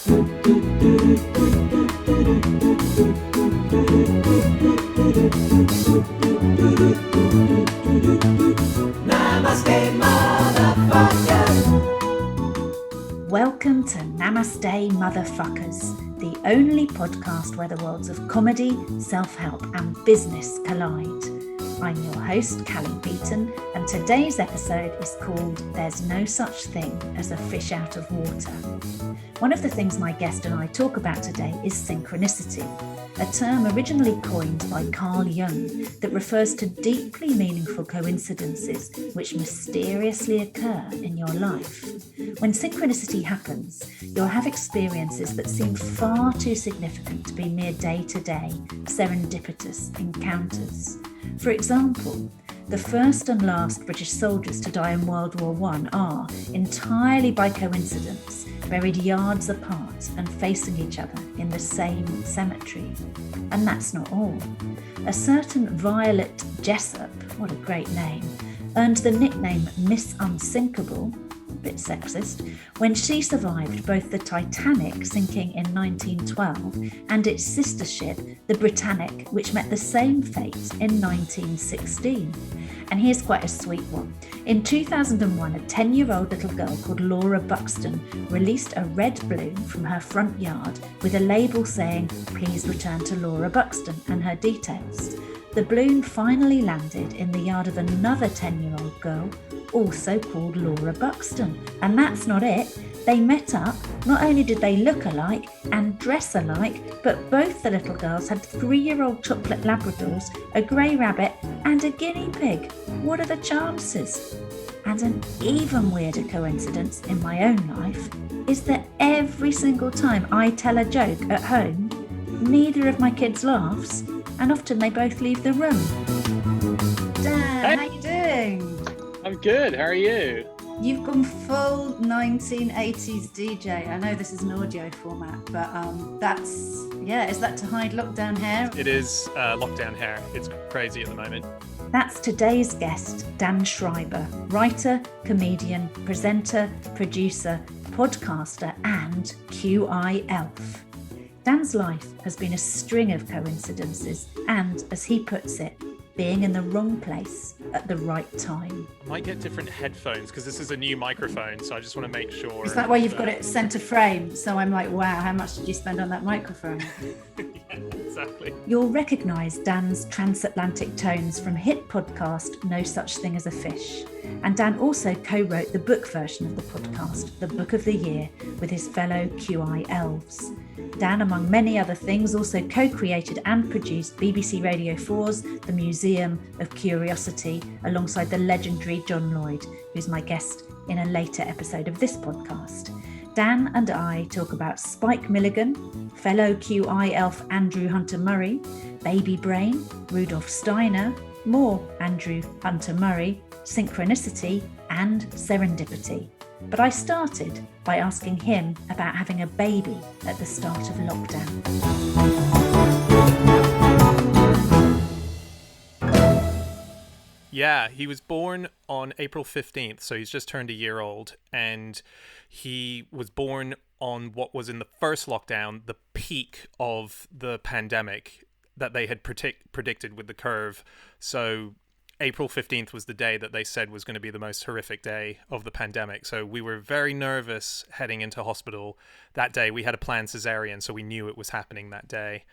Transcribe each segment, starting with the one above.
Namaste, motherfuckers. Welcome to Namaste, Motherfuckers, the only podcast where the worlds of comedy, self-help and business collide. I'm your host, Cally Beaton, and today's episode is called There's No Such Thing as a Fish Out of Water. One of the things my guest and I talk about today is synchronicity, a term originally coined by Carl Jung that refers to deeply meaningful coincidences which mysteriously occur in your life. When synchronicity happens, you'll have experiences that seem far too significant to be mere day-to-day, serendipitous encounters. For example, the first and last British soldiers to die in World War I are, entirely by coincidence, buried yards apart and facing each other in the same cemetery. And that's not all. A certain Violet Jessop, what a great name, earned the nickname Miss Unsinkable, a bit sexist, when she survived both the Titanic sinking in 1912 and its sister ship, the Britannic, which met the same fate in 1916. And here's quite a sweet one. In 2001, a 10-year-old little girl called Laura Buxton released a red balloon from her front yard with a label saying, "Please return to Laura Buxton," and her details. The balloon finally landed in the yard of another 10-year-old girl, also called Laura Buxton. And that's not it. They met up. Not only did they look alike and dress alike, but both the little girls had 3-year-old chocolate Labradors, a grey rabbit and a guinea pig. What are the chances? And an even weirder coincidence in my own life is that every single time I tell a joke at home, neither of my kids laughs, and often they both leave the room. Dan, how you doing? I'm good. How are you? You've gone full 1980s DJ. I know this is an audio format, but is that to hide lockdown hair? It is lockdown hair. It's crazy at the moment. That's today's guest, Dan Schreiber, writer, comedian, presenter, producer, podcaster, and QI elf. Dan's life has been a string of coincidences and, as he puts it, being in the wrong place at the right time. I might get different headphones because this is a new microphone, so I just want to make sure. Is that why you've got it centre frame? So I'm like, wow, how much did you spend on that microphone? Yeah, exactly. You'll recognise Dan's transatlantic tones from hit podcast No Such Thing as a Fish. And Dan also co-wrote the book version of the podcast, The Book of the Year, with his fellow QI elves. Dan, among many other things, also co-created and produced BBC Radio 4's The Museum of Curiosity, alongside the legendary John Lloyd, who's my guest in a later episode of this podcast. Dan and I talk about Spike Milligan, fellow QI elf Andrew Hunter Murray, Baby Brain, Rudolph Steiner, more Andrew Hunter Murray, synchronicity and serendipity. But I started by asking him about having a baby at the start of lockdown. Yeah, he was born on April 15th, so he's just turned a year old, and he was born on what was in the first lockdown, the peak of the pandemic that they had predicted with the curve. So April 15th was the day that they said was going to be the most horrific day of the pandemic. So we were very nervous heading into hospital that day. We had a planned cesarean, so we knew it was happening that day.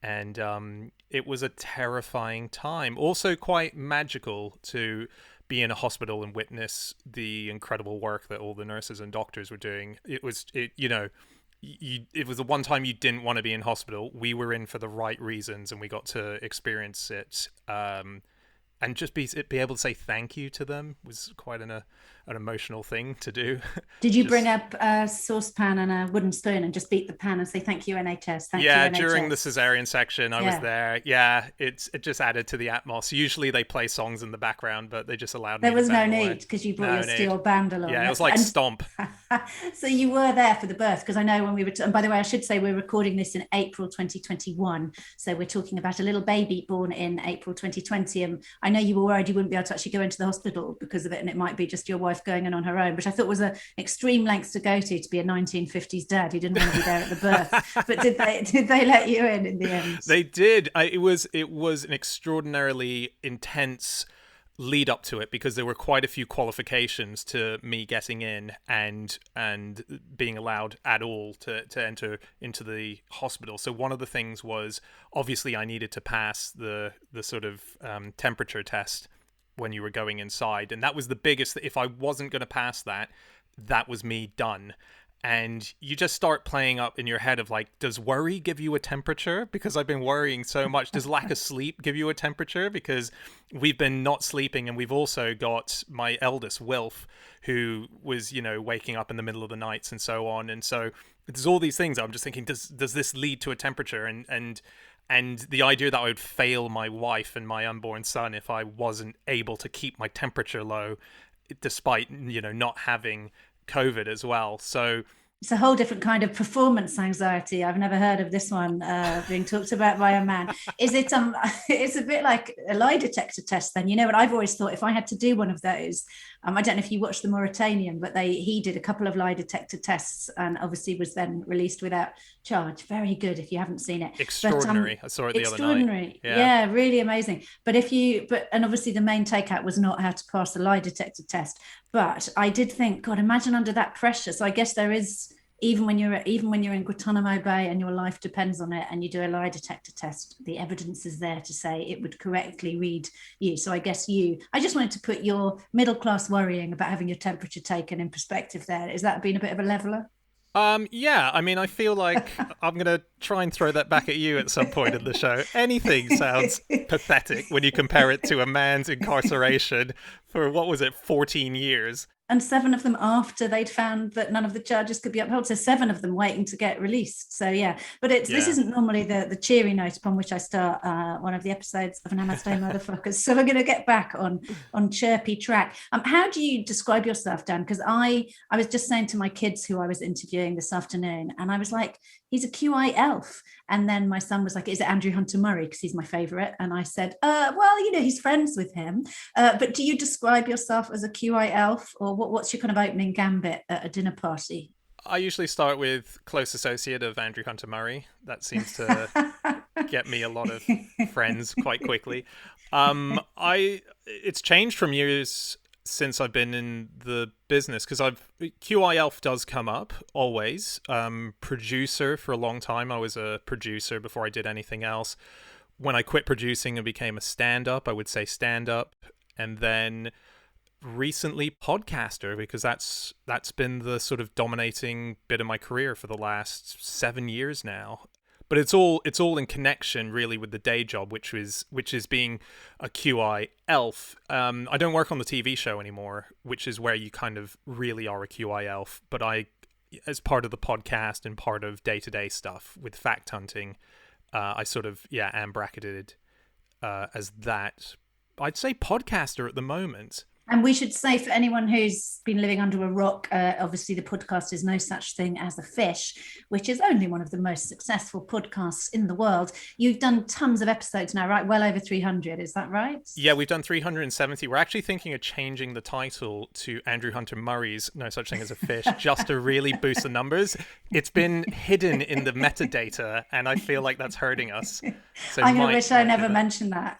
And it was a terrifying time. Also quite magical to be in a hospital and witness the incredible work that all the nurses and doctors were doing. It was the one time you didn't want to be in hospital. We were in for the right reasons, and we got to experience it. And just be able to say thank you to them was quite an emotional thing to do. Did you bring up a saucepan and a wooden spoon and just beat the pan and say thank you NHS? Thank you NHS. During the cesarean section, I was there. Yeah, it just added to the atmosphere. Usually they play songs in the background, but they just allowed me. There was no need because you brought your steel band along. Yeah, it was like Stomp. So you were there for the birth, because I know when we were. And by the way, I should say we're recording this in April 2021, so we're talking about a little baby born in April 2020. And I know you were worried you wouldn't be able to actually go into the hospital because of it, and it might be just your wife life going on her own, which I thought was an extreme length to go to be a 1950s dad who didn't want to be there at the birth. But did they let you in the end? They did. It was an extraordinarily intense lead up to it, because there were quite a few qualifications to me getting in and being allowed at all to enter into the hospital. So one of the things was, obviously I needed to pass the sort of temperature test when you were going inside, and that was the biggest. If I wasn't going to pass that was me done. And you just start playing up in your head of like, does worry give you a temperature? Because I've been worrying so much. Does lack of sleep give you a temperature? Because we've been not sleeping, and we've also got my eldest, Wilf, who was, waking up in the middle of the nights and so on. And so there's all these things. I'm just thinking, does this lead to a temperature? And the idea that I would fail my wife and my unborn son if I wasn't able to keep my temperature low, despite, not having COVID as well. So it's a whole different kind of performance anxiety. I've never heard of this one being talked about by a man. Is it it's a bit like a lie detector test then, and I've always thought if I had to do one of those, I don't know if you watched The Mauritanian, but he did a couple of lie detector tests and obviously was then released without charge. Very good if you haven't seen it. Extraordinary. I saw it the other night. Extraordinary. Yeah, really amazing. But and obviously the main takeout was not how to pass a lie detector test. But I did think, God, imagine under that pressure. So I guess there is, even when you're in Guantanamo Bay and your life depends on it, and you do a lie detector test, the evidence is there to say it would correctly read you. So I guess I just wanted to put your middle class worrying about having your temperature taken in perspective there. Is that been a bit of a leveler? Yeah, I mean, I feel like I'm going to try and throw that back at you at some point in the show. Anything sounds pathetic when you compare it to a man's incarceration for, 14 years. And 7 of them after they'd found that none of the charges could be upheld. So 7 of them waiting to get released. So yeah, but this isn't normally the cheery note upon which I start one of the episodes of Namaste Motherfuckers. So we're going to get back on chirpy track. How do you describe yourself, Dan? Because I was just saying to my kids who I was interviewing this afternoon, and I was like, he's a QI elf. And then my son was like, is it Andrew Hunter Murray? Because he's my favourite. And I said, well, he's friends with him. But do you describe yourself as a QI elf, or what's your kind of opening gambit at a dinner party? I usually start with close associate of Andrew Hunter Murray. That seems to get me a lot of friends quite quickly. It's changed from years since I've been in the business, because QI Elf does come up always. Producer for a long time. I was a producer before I did anything else. When I quit producing and became a stand-up, I would say stand-up. And then recently podcaster, because that's been the sort of dominating bit of my career for the last 7 years now. But it's all in connection really with the day job, which is being a QI elf. I don't work on the TV show anymore, which is where you kind of really are a QI elf. But as part of the podcast and part of day-to-day stuff with fact hunting, I sort of am bracketed as that. I'd say podcaster at the moment. And we should say, for anyone who's been living under a rock, obviously the podcast is No Such Thing as a Fish, which is only one of the most successful podcasts in the world. You've done tons of episodes now, right? Well over 300, is that right? Yeah, we've done 370. We're actually thinking of changing the title to Andrew Hunter Murray's No Such Thing as a Fish, just to really boost the numbers. It's been hidden in the metadata, and I feel like that's hurting us. So I wish I never mentioned that.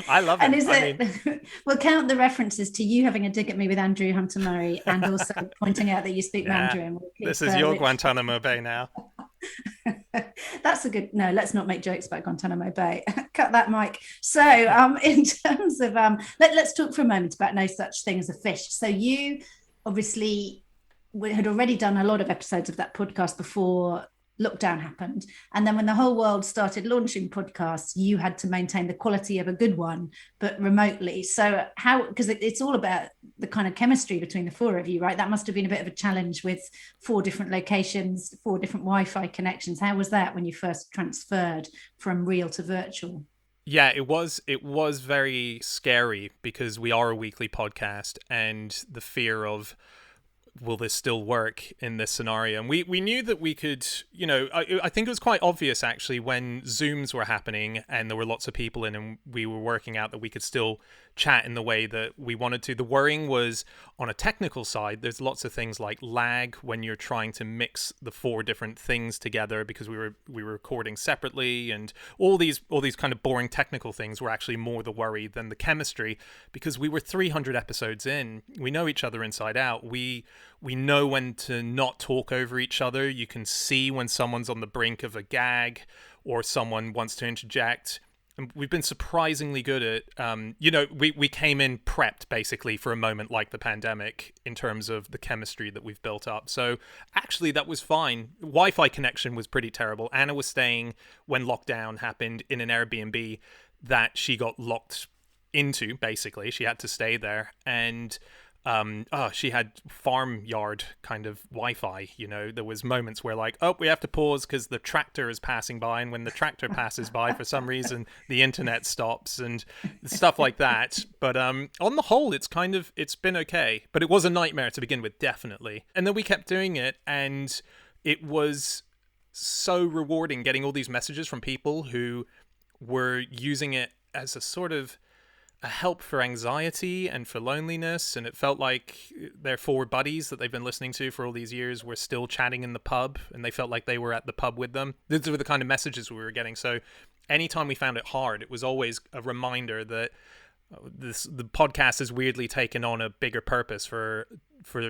I love it. And we'll count the references to you having a dig at me with Andrew Hunter Murray, and also pointing out that you speak Mandarin. This is your Guantanamo Bay now. That's a good. No, let's not make jokes about Guantanamo Bay. Cut that, Mike. So, in terms of let's talk for a moment about No Such Thing as a Fish. So, you obviously had already done a lot of episodes of that podcast before lockdown happened, and then when the whole world started launching podcasts, you had to maintain the quality of a good one but remotely. So because it's all about the kind of chemistry between the 4 of you, right? That must have been a bit of a challenge with 4 different locations, 4 different Wi-Fi connections. How was that when you first transferred from real to virtual? Yeah, it was very scary, because we are a weekly podcast, and the fear of, will this still work in this scenario? And we knew that we could, I think it was quite obvious actually when Zooms were happening and there were lots of people in, and we were working out that we could still chat in the way that we wanted to. The worrying was on a technical side. There's lots of things like lag when you're trying to mix the 4 different things together, because we were recording separately, and all these kind of boring technical things were actually more the worry than the chemistry, because we were 300 episodes in. We know each other inside out. We know when to not talk over each other. You can see when someone's on the brink of a gag or someone wants to interject. And we've been surprisingly good at, we came in prepped basically for a moment like the pandemic in terms of the chemistry that we've built up. So actually that was fine. Wi-Fi connection was pretty terrible. Anna was staying when lockdown happened in an Airbnb that she got locked into, basically. She had to stay there. And she had farmyard kind of Wi-Fi. There was moments where like, we have to pause because the tractor is passing by, and when the tractor passes by, for some reason the internet stops and stuff like that. But on the whole, it's been okay. But it was a nightmare to begin with, definitely. And then we kept doing it, and it was so rewarding getting all these messages from people who were using it as a sort of a help for anxiety and for loneliness, and it felt like their 4 buddies that they've been listening to for all these years were still chatting in the pub, and they felt like they were at the pub with them. These were the kind of messages we were getting. So anytime we found it hard, it was always a reminder that the podcast has weirdly taken on a bigger purpose for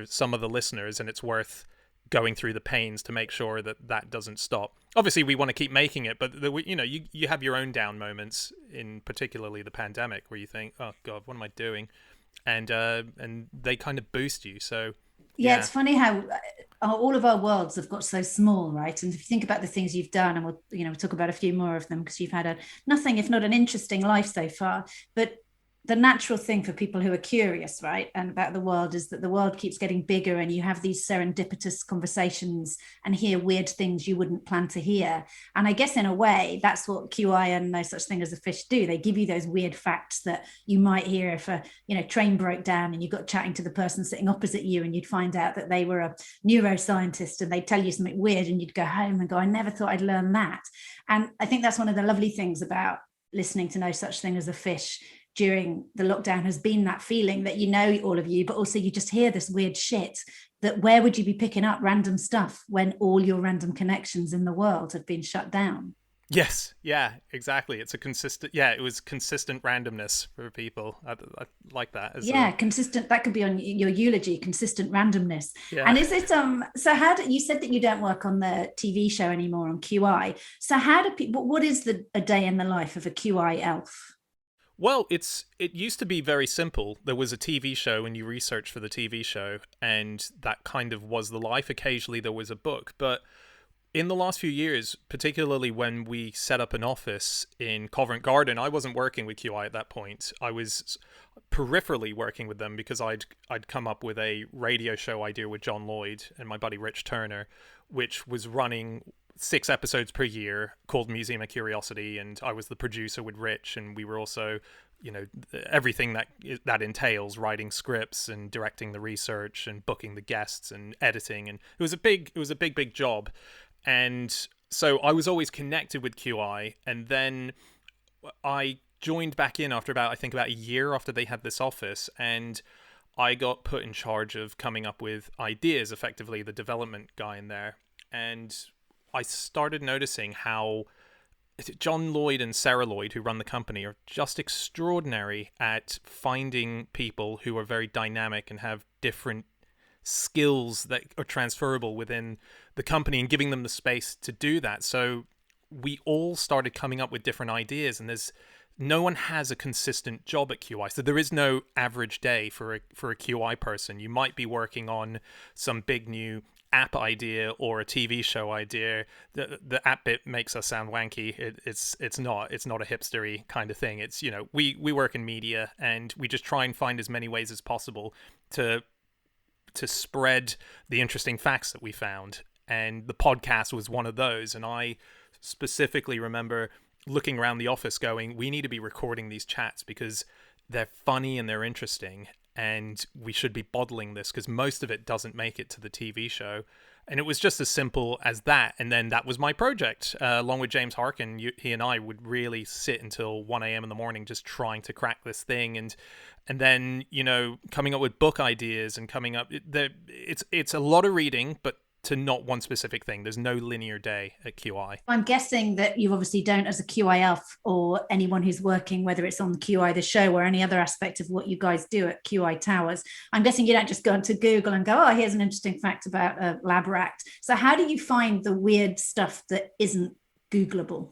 some of the listeners, and it's worth going through the pains to make sure that doesn't stop. Obviously, we want to keep making it, but you have your own down moments, in particularly the pandemic, where you think, oh God, what am I doing? And they kind of boost you. So yeah, it's funny how all of our worlds have got so small, right? And if you think about the things you've done, and we'll talk about a few more of them, because you've had nothing if not an interesting life so far. But the natural thing for people who are curious, right, and about the world, is that the world keeps getting bigger, and you have these serendipitous conversations and hear weird things you wouldn't plan to hear. And I guess in a way, that's what QI and No Such Thing as a Fish do. They give you those weird facts that you might hear if a train broke down and you got chatting to the person sitting opposite you, and you'd find out that they were a neuroscientist, and they'd tell you something weird, and you'd go home and go, I never thought I'd learn that. And I think that's one of the lovely things about listening to No Such Thing as a Fish during the lockdown, has been that feeling that all of you, but also you just hear this weird shit, that where would you be picking up random stuff when all your random connections in the world have been shut down? Yes, yeah, exactly. It was consistent randomness for people. I like that. Consistent. That could be on your eulogy, consistent randomness. Yeah. And is it so you said that you don't work on the TV show anymore on QI. So how do people, what is a day in the life of a QI elf? Well, it used to be very simple. There was a TV show and you researched for the TV show, and that kind of was the life. Occasionally there was a book. But in the last few years, particularly when we set up an office in Covent Garden, I wasn't working with QI at that point. I was peripherally working with them because I'd come up with a radio show idea with John Lloyd and my buddy Rich Turner, which was running 6 episodes per year, called Museum of Curiosity, and I was the producer with Rich, and we were also, everything that entails writing scripts and directing the research and booking the guests and editing, and it was a big job. And so I was always connected with QI, and then I joined back in after about a year after they had this office, and I got put in charge of coming up with ideas, effectively the development guy in there. And I started noticing how John Lloyd and Sarah Lloyd, who run the company, are just extraordinary at finding people who are very dynamic and have different skills that are transferable within the company, and giving them the space to do that. So we all started coming up with different ideas, and no one has a consistent job at QI. So there is no average day for a QI person. You might be working on some big new app idea or a TV show idea. The app bit makes us sound wanky. It's not a hipstery kind of thing. It's, we work in media, and we just try and find as many ways as possible to spread the interesting facts that we found. And the podcast was one of those. And I specifically remember looking around the office going, we need to be recording these chats because they're funny and they're interesting. and we should be bottling this because most of it doesn't make it to the TV show. And it was just as simple as that. And then that was my project. Along with James Harkin, he and I would really sit until 1 a.m. in the morning just trying to crack this thing. And then, coming up with book ideas and coming up... It's a lot of reading, but to not one specific thing. There's no linear day at QI. I'm guessing that you obviously don't, as a QI elf or anyone who's working, whether it's on QI, the show, or any other aspect of what you guys do at QI Towers, I'm guessing you don't just go into Google and go, oh, here's an interesting fact about a lab rat. So how do you find the weird stuff that isn't Googleable?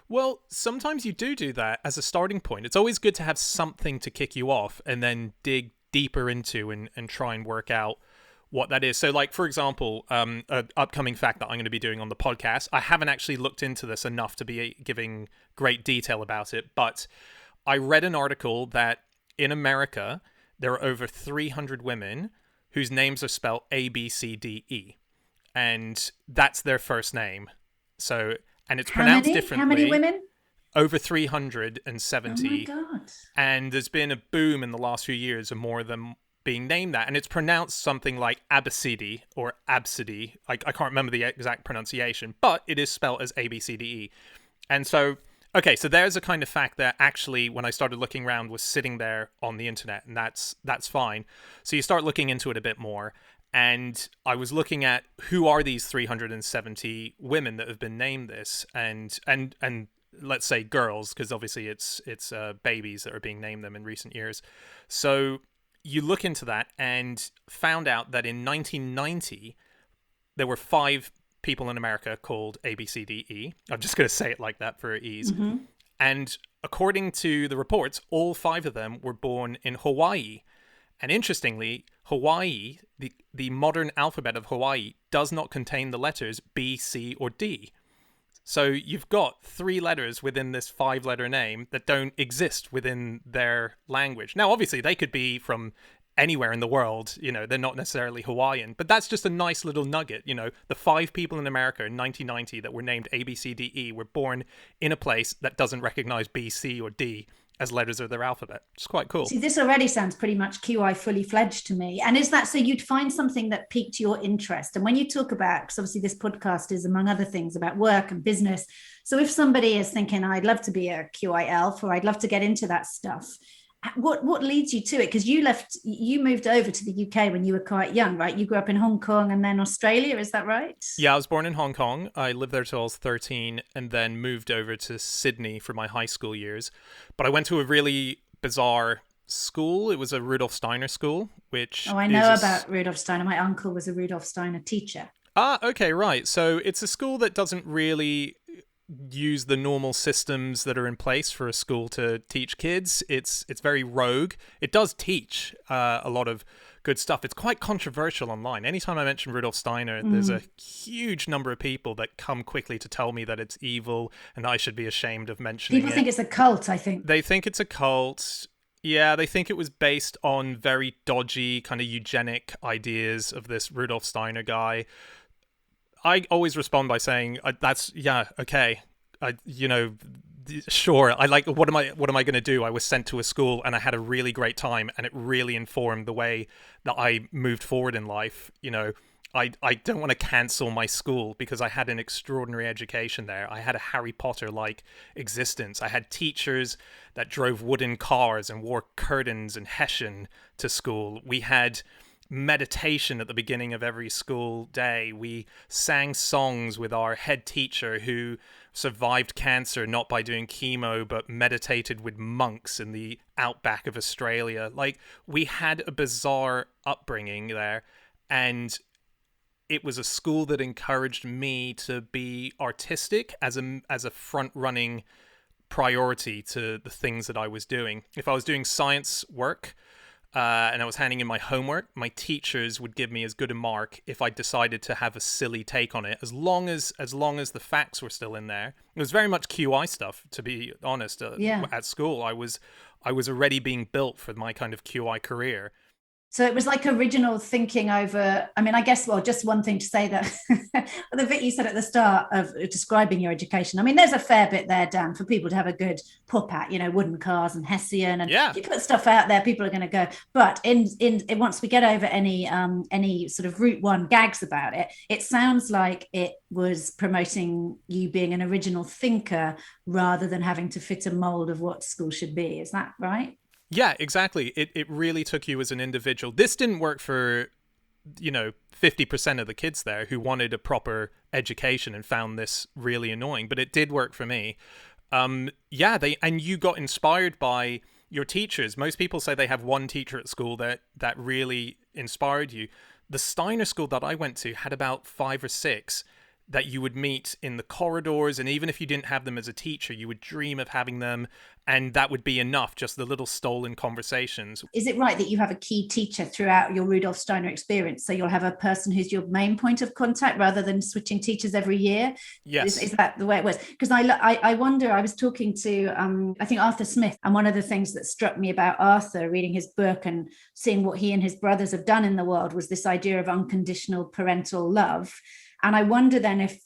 Well, sometimes you do that as a starting point. It's always good to have something to kick you off and then dig deeper into and try and work out what that is. So, like, for example, an upcoming fact that I'm going to be doing on the podcast, I haven't actually looked into this enough to be giving great detail about it, but I read an article that in America, there are over 300 women whose names are spelled A, B, C, D, E. And that's their first name. So, and it's pronounced differently. How many women? Over 370. Oh my God. And there's been a boom in the last few years of more of them being named that, and it's pronounced something like Abacidi or Absidy. I can't remember the exact pronunciation, but it is spelled as ABCDE. And so, okay, so there's a kind of fact that actually, when I started looking around, was sitting there on the internet, and that's fine. So you start looking into it a bit more, and I was looking at who are these 370 women that have been named this, and let's say girls, because obviously it's babies that are being named them in recent years. So you look into that and found out that in 1990, there were 5 people in America called ABCDE. I'm just going to say it like that for ease. Mm-hmm. And according to the reports, all 5 of them were born in Hawaii. And interestingly, Hawaii, the modern alphabet of Hawaii, does not contain the letters B, C, or D. So you've got 3 letters within this 5-letter name that don't exist within their language. Now, obviously, they could be from anywhere in the world. They're not necessarily Hawaiian. But that's just a nice little nugget. The 5 people in America in 1990 that were named A, B, C, D, E were born in a place that doesn't recognize B, C, or D as letters of their alphabet. It's quite cool. See, this already sounds pretty much QI fully fledged to me. And is that so you'd find something that piqued your interest? And when you talk about, because obviously this podcast is, among other things, about work and business. So if somebody is thinking, I'd love to be a QI elf, or I'd love to get into that stuff, what leads you to it? Because you moved over to the UK when you were quite young, right? You grew up in Hong Kong and then Australia, is that right? Yeah, I was born in Hong Kong. I lived there till I was 13 and then moved over to Sydney for my high school years. But I went to a really bizarre school. It was a Rudolph Steiner school, which... Oh, I know about Rudolph Steiner. My uncle was a Rudolph Steiner teacher. Ah, okay, right. So it's a school that doesn't really use the normal systems that are in place for a school to teach kids. It's very rogue. It does teach a lot of good stuff. It's quite controversial online. Anytime I mention Rudolph Steiner, there's a huge number of people that come quickly to tell me that it's evil and I should be ashamed of mentioning it. People think it's a cult, I think. They think it's a cult. Yeah, they think it was based on very dodgy kind of eugenic ideas of this Rudolph Steiner guy. I always respond by saying, okay. Sure. What am I going to do? I was sent to a school and I had a really great time and it really informed the way that I moved forward in life. I don't want to cancel my school because I had an extraordinary education there. I had a Harry Potter-like existence. I had teachers that drove wooden cars and wore curtains and hessian to school. We had meditation at the beginning of every school day. We sang songs with our head teacher who survived cancer not by doing chemo but meditated with monks in the outback of Australia. We had a bizarre upbringing there, and it was a school that encouraged me to be artistic as a front-running priority to the things that I was doing. If I was doing science work and I was handing in my homework, my teachers would give me as good a mark if I decided to have a silly take on it, as long as the facts were still in there. It was very much QI stuff, to be honest. At school, I was already being built for my kind of QI career. So it was like original thinking over, I mean, I guess, well, just one thing to say that the bit you said at the start of describing your education, I mean, there's a fair bit there, Dan, for people to have a good pop at, wooden cars and Hessian. And Yeah. if you put stuff out there, people are going to go. But in once we get over any sort of route one gags about it, it sounds like it was promoting you being an original thinker rather than having to fit a mold of what school should be. Is that right? Yeah, exactly. It really took you as an individual. This didn't work for, 50% of the kids there who wanted a proper education and found this really annoying, but it did work for me. And you got inspired by your teachers. Most people say they have one teacher at school that really inspired you. The Steiner school that I went to had about 5 or 6 that you would meet in the corridors, and even if you didn't have them as a teacher, you would dream of having them, and that would be enough, just the little stolen conversations. Is it right that you have a key teacher throughout your Rudolph Steiner experience? So you'll have a person who's your main point of contact rather than switching teachers every year? Yes. Is that the way it was? Because I wonder, I was talking to, I think, Arthur Smith, and one of the things that struck me about Arthur, reading his book and seeing what he and his brothers have done in the world, was this idea of unconditional parental love. And I wonder then if,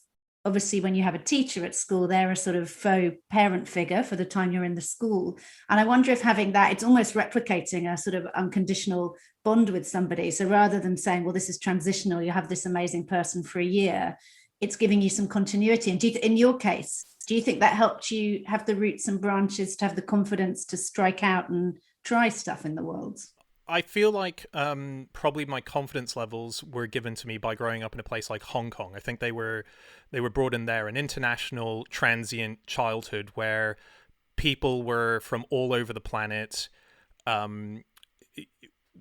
obviously, when you have a teacher at school, they're a sort of faux parent figure for the time you're in the school. And I wonder if having that, it's almost replicating a sort of unconditional bond with somebody. So rather than saying, well, this is transitional, you have this amazing person for a year, it's giving you some continuity. And in your case, do you think that helped you have the roots and branches to have the confidence to strike out and try stuff in the world? I feel like probably my confidence levels were given to me by growing up in a place like Hong Kong. I think they were brought in there, an international transient childhood where people were from all over the planet.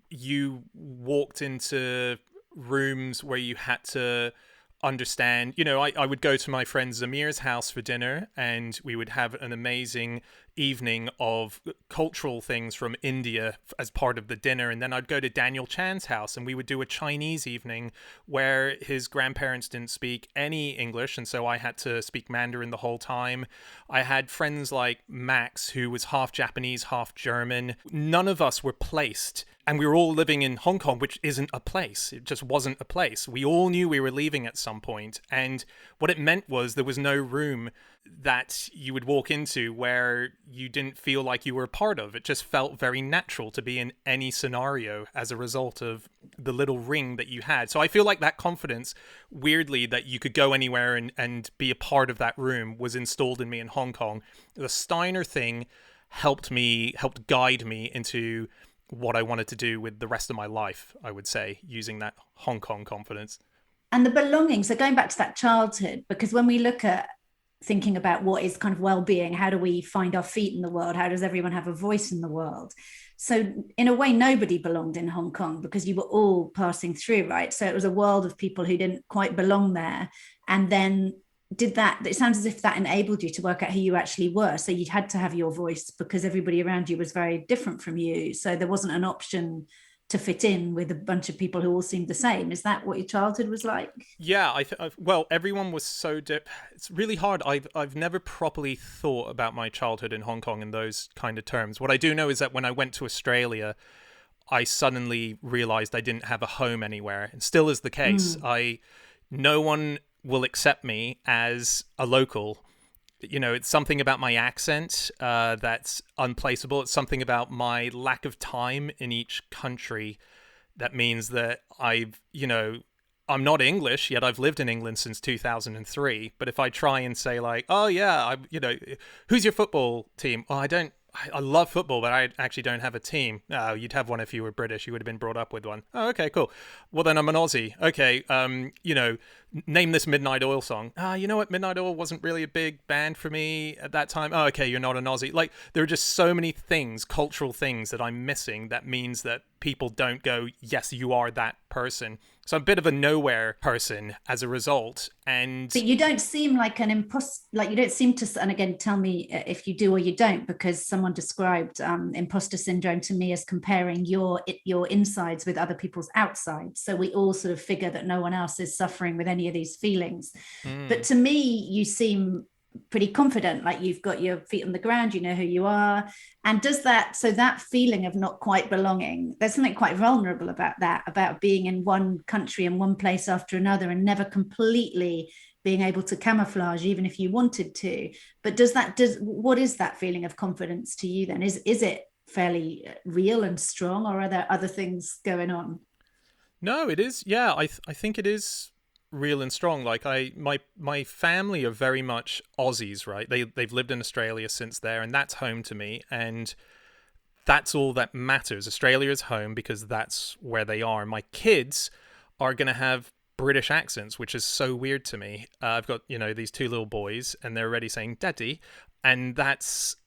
You walked into rooms where you had to understand, I would go to my friend Zamir's house for dinner, and we would have an amazing evening of cultural things from India as part of the dinner. And then I'd go to Daniel Chan's house and we would do a Chinese evening where his grandparents didn't speak any English, and so I had to speak Mandarin the whole time. I had friends like Max, who was half Japanese, half German. None of us were placed, and we were all living in Hong Kong, which isn't a place. It just wasn't a place. We all knew we were leaving at some point, and what it meant was there was no room that you would walk into where you didn't feel like you were a part of. It just felt very natural to be in any scenario as a result of the little ring that you had. So I feel like that confidence, weirdly, that you could go anywhere and be a part of that room, was installed in me in Hong Kong. The Steiner thing helped guide me into what I wanted to do with the rest of my life, I would say, using that Hong Kong confidence. And the belonging, so going back to that childhood, because when we look at thinking about what is kind of well-being, how do we find our feet in the world, how does everyone have a voice in the world? So in a way, nobody belonged in Hong Kong because you were all passing through, right? So it was a world of people who didn't quite belong there. And then it sounds as if that enabled you to work out who you actually were. So you had to have your voice because everybody around you was very different from you. So there wasn't an option to fit in with a bunch of people who all seemed the same. Is that what your childhood was like? Yeah, well, everyone was so it's really hard. I've never properly thought about my childhood in Hong Kong in those kind of terms. What I do know is that when I went to Australia, I suddenly realized I didn't have a home anywhere, and still is the case. No one will accept me as a local. It's something about my accent that's unplaceable. It's something about my lack of time in each country that means that I'm not English, yet I've lived in England since 2003. But if I try and say like, oh yeah, who's your football team? Oh, I love football, but I actually don't have a team. Oh, you'd have one if you were British. You would have been brought up with one. Oh, okay, cool. Well, then I'm an Aussie. Okay, name this Midnight Oil song. You know what? Midnight Oil wasn't really a big band for me at that time. Oh, okay, you're not an Aussie. Like, there are just so many things, cultural things that I'm missing that means that people don't go, yes, you are that person. So I'm a bit of a nowhere person as a result. But you don't seem like an imposter, like you don't seem to, and again, tell me if you do or you don't, because someone described imposter syndrome to me as comparing your insides with other people's outsides. So we all sort of figure that no one else is suffering with any of these feelings. But to me, you seem pretty confident, like you've got your feet on the ground, you know who you are. And does that, so that feeling of not quite belonging, there's something quite vulnerable about that, about being in one country and one place after another and never completely being able to camouflage, even if you wanted to. But what is that feeling of confidence to you then? Is it fairly real and strong, or are there other things going on? No, it is. Yeah, I think it is real and strong. Like my family are very much Aussies, right? They've lived in Australia since there, and that's home to me, and that's all that matters. Australia is home because that's where they are. My kids are going to have British accents, which is so weird to me. I've got, these two little boys, and they're already saying daddy, and that's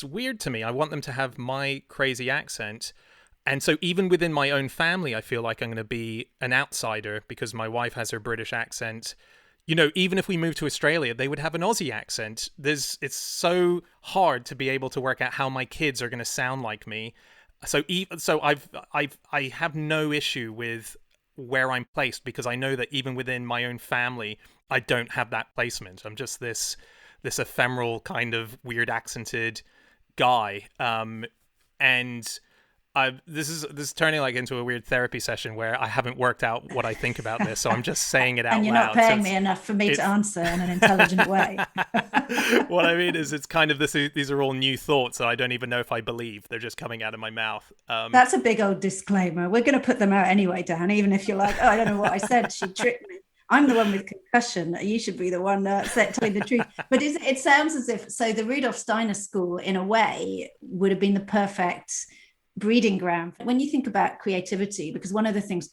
weird to me. I want them to have my crazy accent. And so even within my own family, I feel like I'm going to be an outsider because my wife has her British accent. Even if we moved to Australia, they would have an Aussie accent. It's so hard to be able to work out how my kids are going to sound like me. So I have no issue with where I'm placed, because I know that even within my own family, I don't have that placement. I'm just this ephemeral kind of weird accented guy. And this is turning like into a weird therapy session where I haven't worked out what I think about this, so I'm just saying it out loud. And you're not paying me enough for me to answer in an intelligent way. What I mean is, it's kind of these are all new thoughts that I don't even know if I believe. They're just coming out of my mouth. That's a big old disclaimer. We're going to put them out anyway, Dan, even if you're like, oh, I don't know what I said. She tricked me. I'm the one with concussion. You should be the one telling the truth. But it sounds as if, so the Rudolph Steiner school, in a way, would have been the perfect breeding ground when you think about creativity, because one of the things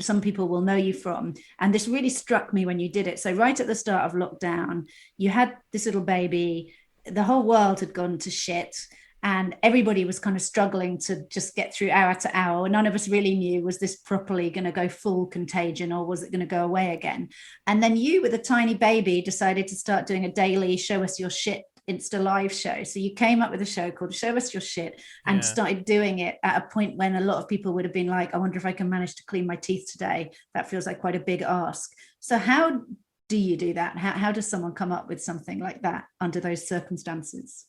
some people will know you from, and this really struck me when you did it. So right at the start of lockdown, you had this little baby, the whole world had gone to shit, and everybody was kind of struggling to just get through hour to hour. None of us really knew, was this properly going to go full contagion, or was it going to go away again? And then you, with a tiny baby, decided to start doing a daily show us your shit Insta live show. So you came up with a show called Show Us Your Shit, and started doing it at a point when a lot of people would have been like, I wonder if I can manage to clean my teeth today. That feels like quite a big ask. So how do you do that? How does someone come up with something like that under those circumstances?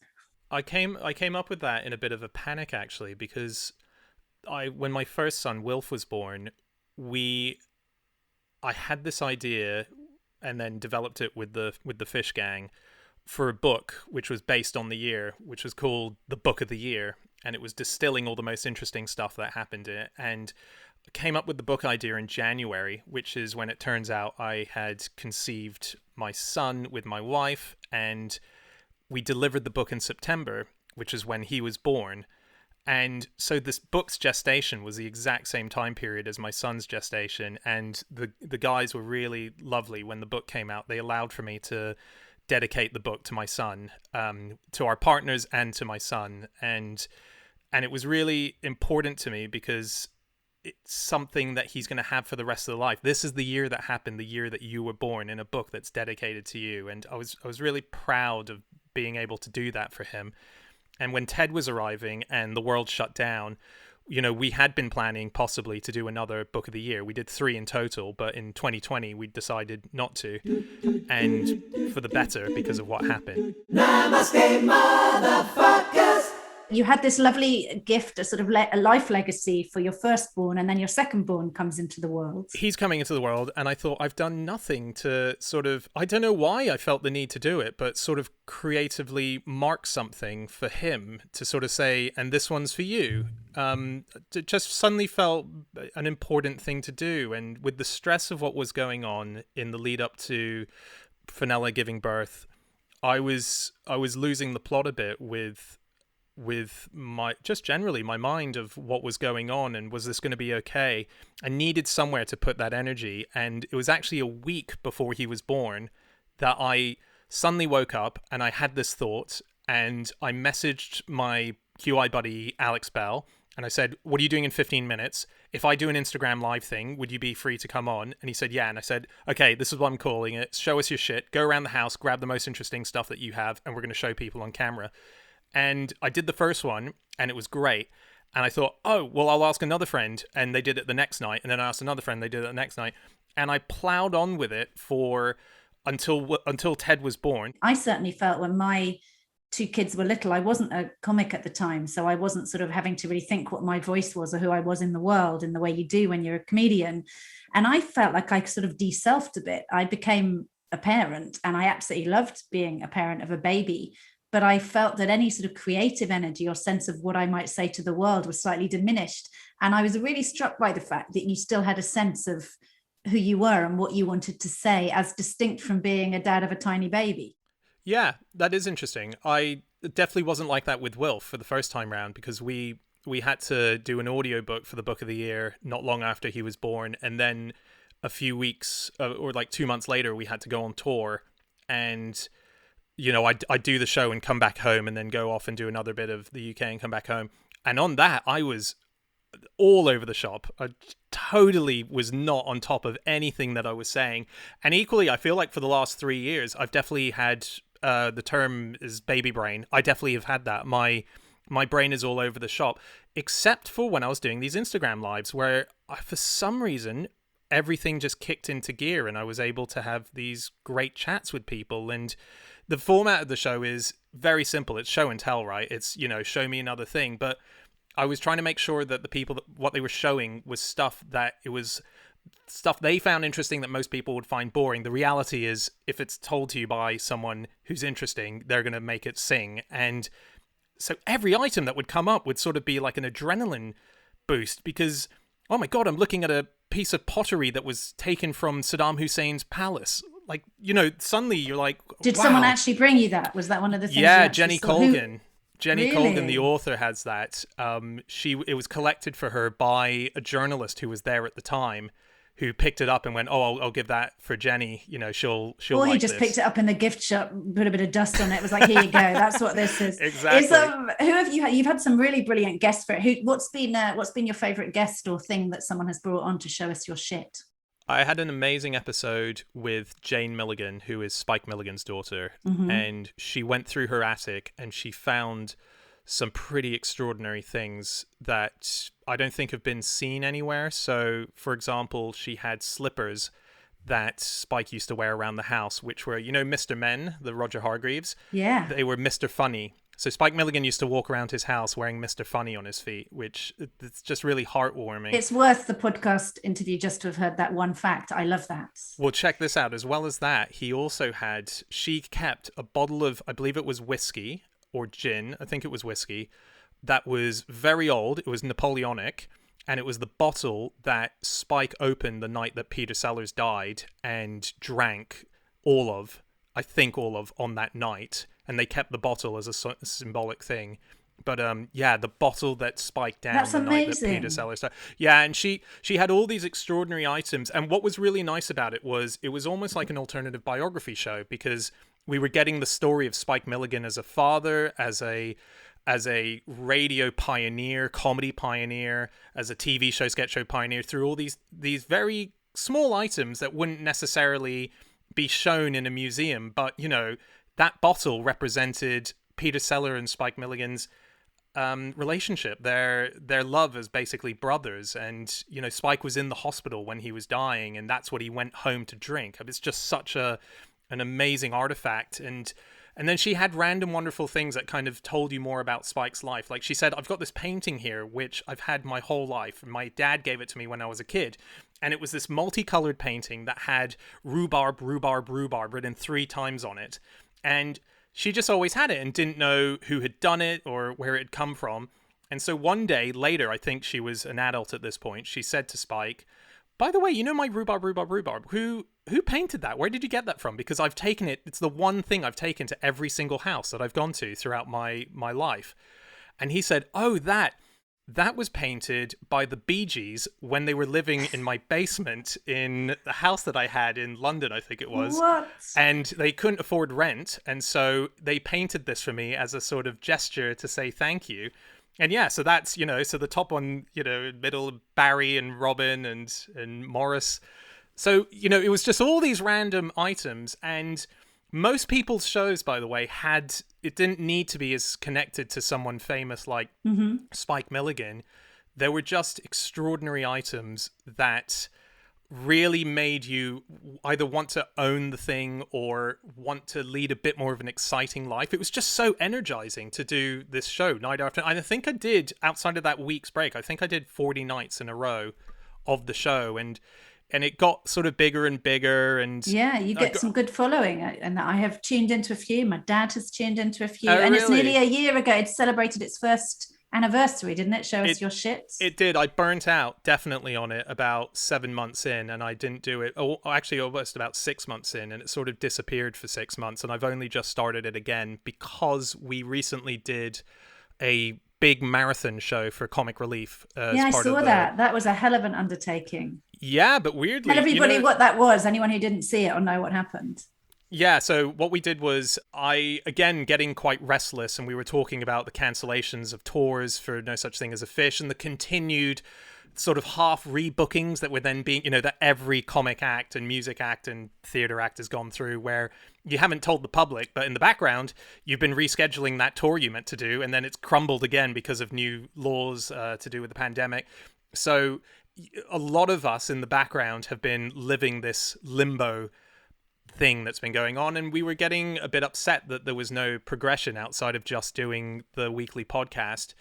I came up with that in a bit of a panic, actually, because when my first son Wilf was born, I had this idea and then developed it with the Fish Gang for a book which was based on the year, which was called The Book of the Year, and it was distilling all the most interesting stuff that happened in it. And I came up with the book idea in January, which is when it turns out I had conceived my son with my wife, and we delivered the book in September, which is when he was born. And so this book's gestation was the exact same time period as my son's gestation, and the guys were really lovely. When the book came out, they allowed for me to dedicate the book to my son, to our partners and to my son, and it was really important to me because it's something that he's going to have for the rest of the life. This is the year that happened, the year that you were born, in a book that's dedicated to you. And I was really proud of being able to do that for him. And when Ted was arriving and the world shut down, we had been planning possibly to do another book of the year. We did 3 in total, but in 2020 we decided not to, and for the better, because of what happened. Namaste, motherfuckers. You had this lovely gift, a sort of a life legacy for your firstborn, and then your secondborn comes into the world. He's coming into the world, and I thought, I've done nothing to sort of, I don't know why I felt the need to do it, but sort of creatively mark something for him to sort of say, and this one's for you. It just suddenly felt an important thing to do. And with the stress of what was going on in the lead up to Fenella giving birth, I was losing the plot a bit with my, just generally my mind of what was going on, and was this going to be okay? I needed somewhere to put that energy. And it was actually a week before he was born that I suddenly woke up and I had this thought, and I messaged my QI buddy Alex Bell, and I said, what are you doing in 15 minutes? If I do an Instagram live thing, would you be free to come on? And he said, yeah. And I said, okay, this is what I'm calling it. Show us your shit. Go around the house, grab the most interesting stuff that you have, and we're going to show people on camera. And I did the first one, and it was great. And I thought, oh, well, I'll ask another friend. And they did it the next night. And then I asked another friend, they did it the next night. And I plowed on with it for until Ted was born. I certainly felt when my two kids were little, I wasn't a comic at the time, so I wasn't sort of having to really think what my voice was or who I was in the world in the way you do when you're a comedian. And I felt like I sort of de-selfed a bit. I became a parent, and I absolutely loved being a parent of a baby, but I felt that any sort of creative energy or sense of what I might say to the world was slightly diminished. And I was really struck by the fact that you still had a sense of who you were and what you wanted to say, as distinct from being a dad of a tiny baby. Yeah, that is interesting. I definitely wasn't like that with Wilf for the first time round, because we had to do an audiobook for the book of the year not long after he was born, and then a few weeks or like 2 months later we had to go on tour, and I'd do the show and come back home and then go off and do another bit of the UK and come back home. And on that, I was all over the shop. I totally was not on top of anything that I was saying. And equally, I feel like for the last 3 years, I've definitely had, the term is baby brain. I definitely have had that. My brain is all over the shop, except for when I was doing these Instagram lives where for some reason, everything just kicked into gear and I was able to have these great chats with people. And the format of the show is very simple. It's show and tell, right? It's, show me another thing. But I was trying to make sure that the people, what they were showing was stuff they found interesting that most people would find boring. The reality is, if it's told to you by someone who's interesting, they're going to make it sing. And so every item that would come up would sort of be like an adrenaline boost, because, oh my God, I'm looking at a piece of pottery that was taken from Saddam Hussein's palace. Like, suddenly you're like, did wow. Someone actually bring you that? Was that one of the things? Yeah, Jenny Colgan. Jenny Really? Colgan, the author, has that. It was collected for her by a journalist who was there at the time, who picked it up and went, "Oh, I'll give that for Jenny. She'll Or like he just this." picked it up in the gift shop, put a bit of dust on it. It was like, here you go. That's what this is. Exactly. Who have you had? You've had some really brilliant guests for it. What's been your favorite guest or thing that someone has brought on to show us your shit? I had an amazing episode with Jane Milligan, who is Spike Milligan's daughter, and she went through her attic and she found some pretty extraordinary things that I don't think have been seen anywhere. So, for example, she had slippers that Spike used to wear around the house, which were, Mr. Men, the Roger Hargreaves. Yeah. They were Mr. Funny. So Spike Milligan used to walk around his house wearing Mr. Funny on his feet, which it's just really heartwarming. It's worth the podcast interview just to have heard that one fact. I love that. Well, check this out. As well as that, she kept a bottle of, I believe it was whiskey or gin. I think it was whiskey. That was very old. It was Napoleonic. And it was the bottle that Spike opened the night that Peter Sellers died and drank all of on that night. And they kept the bottle as a symbolic thing. But the bottle that Spike down That's the amazing. night that Peter Sellers died. Yeah, and she had all these extraordinary items. And what was really nice about it was almost like an alternative biography show, because we were getting the story of Spike Milligan as a father, as a radio pioneer, comedy pioneer, as a TV show, sketch show pioneer, through all these very small items that wouldn't necessarily be shown in a museum. But, that bottle represented Peter Sellers and Spike Milligan's relationship, their love as basically brothers. And, Spike was in the hospital when he was dying, and that's what he went home to drink. It's just such an amazing artifact. And then she had random wonderful things that kind of told you more about Spike's life. Like she said, I've got this painting here, which I've had my whole life. My dad gave it to me when I was a kid. And it was this multicolored painting that had rhubarb, rhubarb, rhubarb written 3 times on it. And she just always had it and didn't know who had done it or where it had come from. And so one day later, I think she was an adult at this point, she said to Spike, "By the way, my rhubarb, rhubarb, rhubarb, who painted that? Where did you get that from? Because I've taken it. It's the one thing I've taken to every single house that I've gone to throughout my life." And he said, "Oh, that was painted by the Bee Gees when they were living in my basement in the house that I had in London, I think it was." What? And they couldn't afford rent. And so they painted this for me as a sort of gesture to say thank you. And yeah, so that's, so the top one, middle, Barry and Robin and Morris. So, it was just all these random items. And most people's shows, by the way, it didn't need to be as connected to someone famous like Spike Milligan. There were just extraordinary items that really made you either want to own the thing or want to lead a bit more of an exciting life. It was just so energizing to do this show night after night. And I think I did, outside of that week's break, I think I did 40 nights in a row of the show, and it got sort of bigger and bigger. And yeah, you get some good following, and I have tuned into a few. My dad has tuned into a few. Oh, and really? It's nearly a year ago. It celebrated its first anniversary, didn't it? Show us your shits. It did. I burnt out definitely on it about 7 months in, and I didn't do it. Oh, actually, almost about 6 months in, and it sort of disappeared for 6 months. And I've only just started it again because we recently did a big marathon show for Comic Relief. Yeah, I saw that. That was a hell of an undertaking. Yeah, but weirdly, tell everybody what that was. Anyone who didn't see it or know what happened. Yeah, so what we did was again, getting quite restless, and we were talking about the cancellations of tours for No Such Thing as a Fish and the continued sort of half rebookings that were then being, that every comic act and music act and theater act has gone through, where you haven't told the public, but in the background, you've been rescheduling that tour you meant to do, and then it's crumbled again because of new laws to do with the pandemic. So a lot of us in the background have been living this limbo thing that's been going on, and we were getting a bit upset that there was no progression outside of just doing the weekly podcast.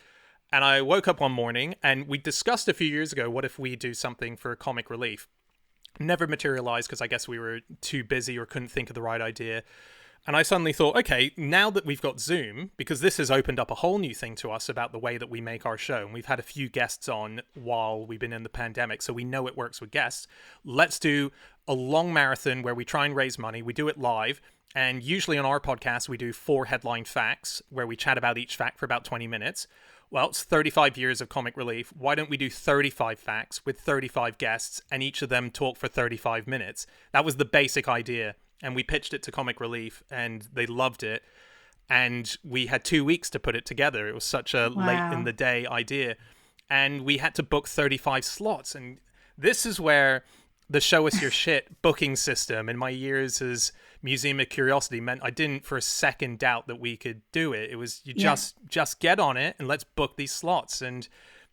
And I woke up one morning, and we discussed a few years ago, what if we do something for Comic Relief? Never materialized because I guess we were too busy or couldn't think of the right idea. And I suddenly thought, okay, now that we've got Zoom, because this has opened up a whole new thing to us about the way that we make our show, and we've had a few guests on while we've been in the pandemic, so we know it works with guests. Let's do a long marathon where we try and raise money. We do it live, and usually on our podcast, we do 4 headline facts where we chat about each fact for about 20 minutes. Well, it's 35 years of Comic Relief. Why don't we do 35 facts with 35 guests, and each of them talk for 35 minutes? That was the basic idea. And we pitched it to Comic Relief, and they loved it. And we had 2 weeks to put it together. It was such a late in the day idea. And we had to book 35 slots. And this is where the show us your shit booking system in my years as Museum of Curiosity meant I didn't for a second doubt that we could do it. It was just get on it and let's book these slots. And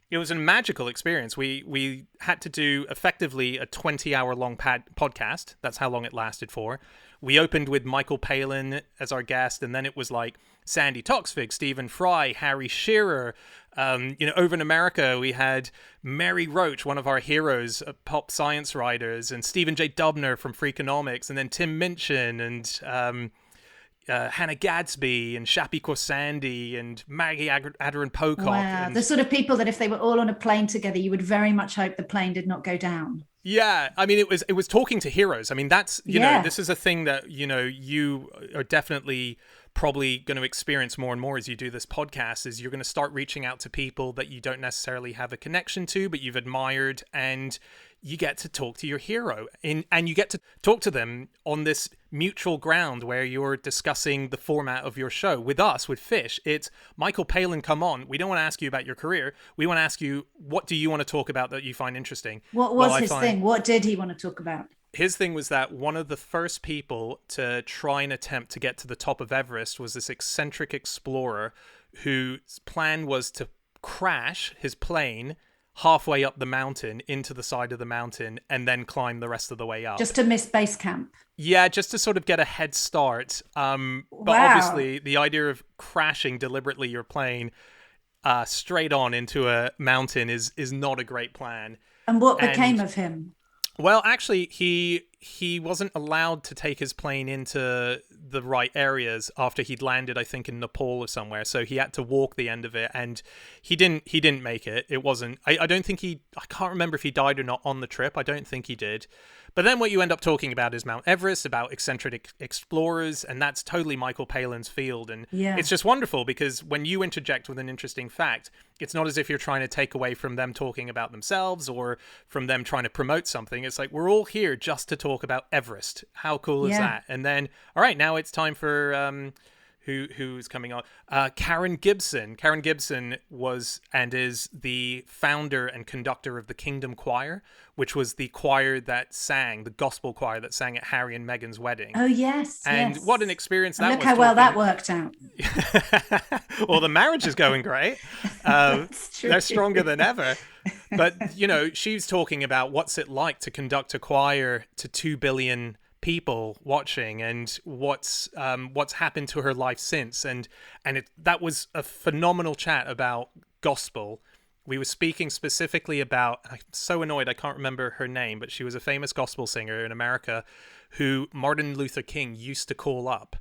it was a magical experience. We had to do effectively a 20-hour long podcast. That's how long it lasted for. We opened with Michael Palin as our guest, and then it was like Sandy Toksvig, Stephen Fry, Harry Shearer. Over in America, we had Mary Roach, one of our heroes, pop science writers, and Stephen J. Dubner from Freakonomics, and then Tim Minchin, and Hannah Gadsby and Shappy Khorsandi and Maggie Adaran Pocock. Wow, the sort of people that if they were all on a plane together, you would very much hope the plane did not go down. Yeah, I mean, it was talking to heroes. I mean, that's, know, this is a thing that, you are definitely probably going to experience more and more as you do this podcast, is you're going to start reaching out to people that you don't necessarily have a connection to, but you've admired, and you get to talk to your hero, and you get to talk to them on this mutual ground where you're discussing the format of your show. With us, with Fish, it's Michael Palin, come on. We don't want to ask you about your career. We want to ask you, what do you want to talk about that you find interesting? What was his thing? What did he want to talk about? His thing was that one of the first people to try and attempt to get to the top of Everest was this eccentric explorer whose plan was to crash his plane halfway up the mountain into the side of the mountain and then climb the rest of the way up. Just to miss base camp. Yeah, just to sort of get a head start. But obviously the idea of crashing deliberately your plane straight on into a mountain is not a great plan. And what became of him? Well, actually, he wasn't allowed to take his plane into the right areas after he'd landed, I think, in Nepal or somewhere. So he had to walk the end of it, and he didn't make it. It wasn't. I don't think I can't remember if he died or not on the trip. I don't think he did. But then what you end up talking about is Mount Everest, about eccentric explorers, and that's totally Michael Palin's field. And it's just wonderful because when you interject with an interesting fact, it's not as if you're trying to take away from them talking about themselves or from them trying to promote something. It's like, we're all here just to talk about Everest. How cool is that? And then, all right, now it's time for who's coming on? Karen Gibson. Karen Gibson was and is the founder and conductor of the Kingdom Choir, which was the choir that sang, the gospel choir that sang at Harry and Meghan's wedding. Oh, yes. And what an experience that was. Look how well that worked out. Well, the marriage is going great. They're stronger than ever. But, you know, she's talking about what's it like to conduct a choir to 2 billion people watching, and what's happened to her life since, and that was a phenomenal chat about gospel. We were speaking specifically about, I'm so annoyed I can't remember her name, but she was a famous gospel singer in America who Martin Luther King used to call up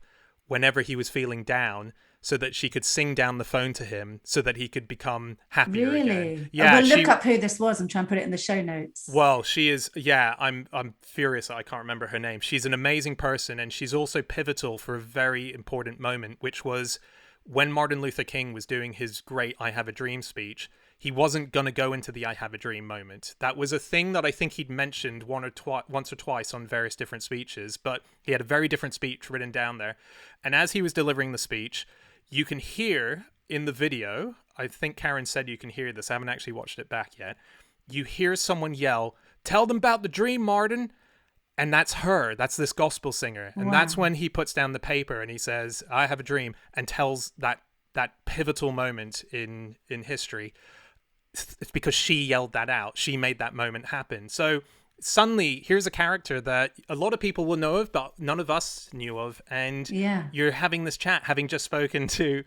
whenever he was feeling down, so that she could sing down the phone to him so that he could become happier again. Yeah, we'll look up who this was and try and put it in the show notes. Well, she is, I'm furious I can't remember her name. She's an amazing person, and she's also pivotal for a very important moment, which was when Martin Luther King was doing his great I Have a Dream speech. He wasn't going to go into the I Have a Dream moment. That was a thing that I think he'd mentioned once or twice on various different speeches, but he had a very different speech written down there. And as he was delivering the speech, you can hear in the video, I think Karen said you can hear this, I haven't actually watched it back yet, you hear someone yell, "Tell them about the dream, Martin." And that's her, that's this gospel singer. And that's when he puts down the paper and he says, "I have a dream," and tells that pivotal moment in history. It's because she yelled that out. She made that moment happen. So suddenly, here's a character that a lot of people will know of, but none of us knew of. And you're having this chat, having just spoken to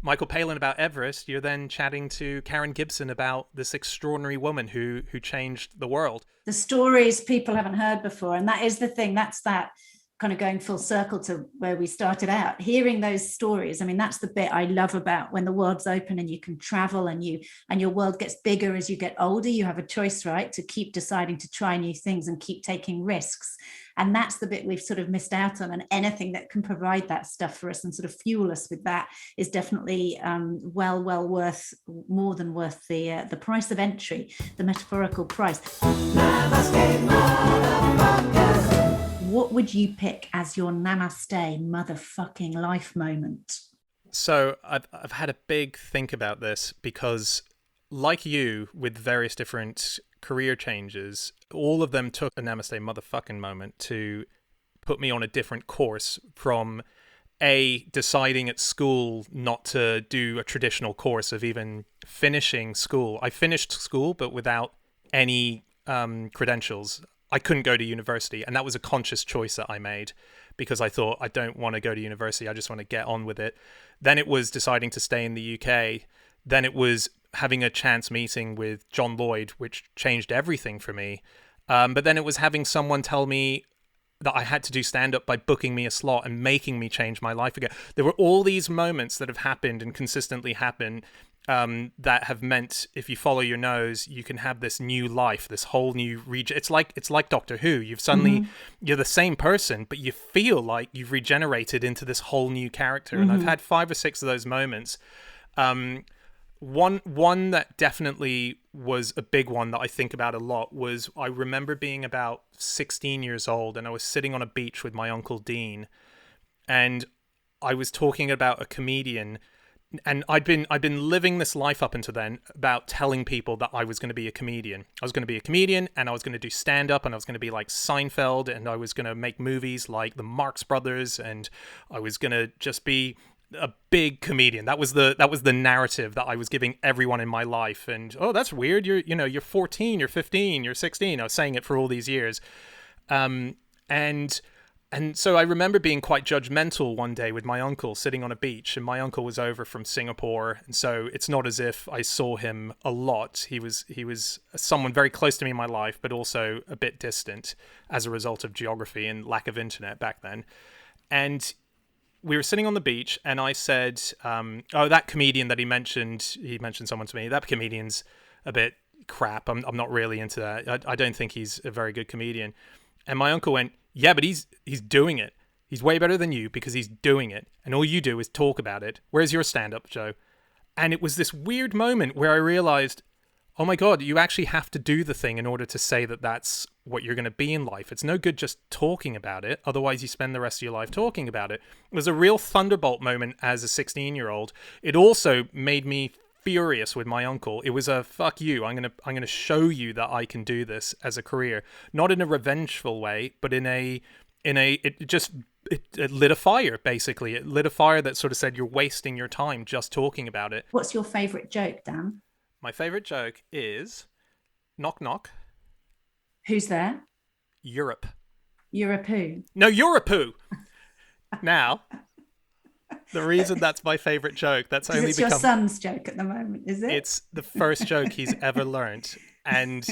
Michael Palin about Everest. You're then chatting to Karen Gibson about this extraordinary woman who changed the world. The stories people haven't heard before. And that is the thing. That's that kind of going full circle to where we started out, hearing those stories. I mean, that's the bit I love about when the world's open and you can travel and your world gets bigger as you get older. You have a choice, right, to keep deciding to try new things and keep taking risks. And that's the bit we've sort of missed out on. And anything that can provide that stuff for us and sort of fuel us with that is definitely well worth, more than worth the price of entry, the metaphorical price. Namaste, motherfuckers. What would you pick as your namaste motherfucking life moment? So I've had a big think about this because, like you, with various different career changes, all of them took a namaste motherfucking moment to put me on a different course from deciding at school not to do a traditional course of even finishing school. I finished school, but without any credentials. I couldn't go to university, and that was a conscious choice that I made because I thought I don't want to go to university. I just want to get on with it. Then it was deciding to stay in the UK. Then it was having a chance meeting with John Lloyd, which changed everything for me. But then it was having someone tell me that I had to do stand-up by booking me a slot and making me change my life again. There were all these moments that have happened and consistently happen that have meant, if you follow your nose, you can have this new life, this whole new region. It's like Doctor Who. You've suddenly, you're the same person, but you feel like you've regenerated into this whole new character. And I've had 5 or 6 of those moments. One that definitely was a big one that I think about a lot was I remember being about 16 years old and I was sitting on a beach with my Uncle Dean, and I was talking about a comedian. And I'd been living this life up until then about telling people that I was going to be a comedian. I was going to be a comedian, and I was going to do stand-up, and I was going to be like Seinfeld, and I was going to make movies like the Marx Brothers, and I was going to just be a big comedian. That was the narrative that I was giving everyone in my life. And oh, that's weird. You're 14, you're 15, you're 16. I was saying it for all these years, And so I remember being quite judgmental one day with my uncle sitting on a beach, and my uncle was over from Singapore. And so it's not as if I saw him a lot. He was someone very close to me in my life, but also a bit distant as a result of geography and lack of internet back then. And we were sitting on the beach, and I said, that comedian that he mentioned someone to me. That comedian's a bit crap. I'm not really into that. I don't think he's a very good comedian. And my uncle went, "Yeah, but he's doing it. He's way better than you because he's doing it. And all you do is talk about it. Where's your stand-up, Joe?" And it was this weird moment where I realized, oh my God, you actually have to do the thing in order to say that that's what you're going to be in life. It's no good just talking about it. Otherwise, you spend the rest of your life talking about it. It was a real thunderbolt moment as a 16-year-old. It also made me furious with my uncle. It was a fuck you. I'm gonna show you that I can do this as a career, not in a revengeful way, but it lit a fire. Basically, it lit a fire that sort of said you're wasting your time just talking about it. What's your favourite joke, Dan? My favorite joke is knock knock. Who's there? Europe. Europe who? No, Europe who. Now, the reason that's my favorite joke, that's only it's become... your son's joke at the moment, is it? It's the first joke he's ever learned. And